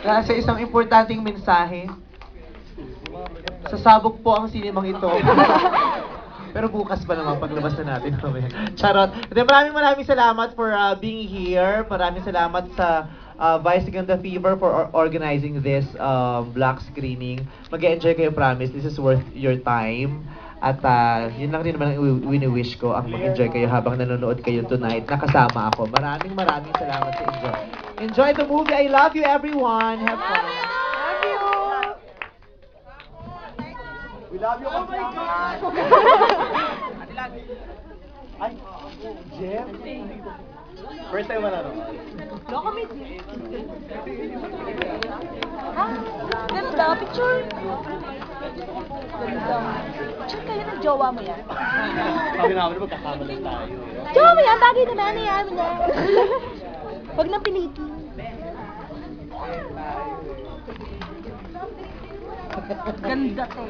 Kasi isang importanteng mensahe. Sasabog po ang sinemang ito. Pero bukas pa naman, paglabas na natin mamaya. Charot. Then, maraming salamat for being here. Maraming salamat sa Vice Ganda Fever for organizing this black screening. Mag-enjoy kayo, promise. This is worth your time. At yun lang rin naman ang wini-wish ko, ang mag-enjoy kayo habang nanonood kayo tonight. Nakasama ako. Maraming salamat sa inyo. Enjoy the movie. I love you, everyone. Have fun. Love you! We love you. Oh my God! Ay, Jeff? First time wala naman. Loko, may ganda, picture. Ganda. Picture kayo ng jowa mo yan. Sabi namin, magkasama lang tayo. Jowa mo yan, bagay naman na yan. Huwag nang pilitin. Ganda to.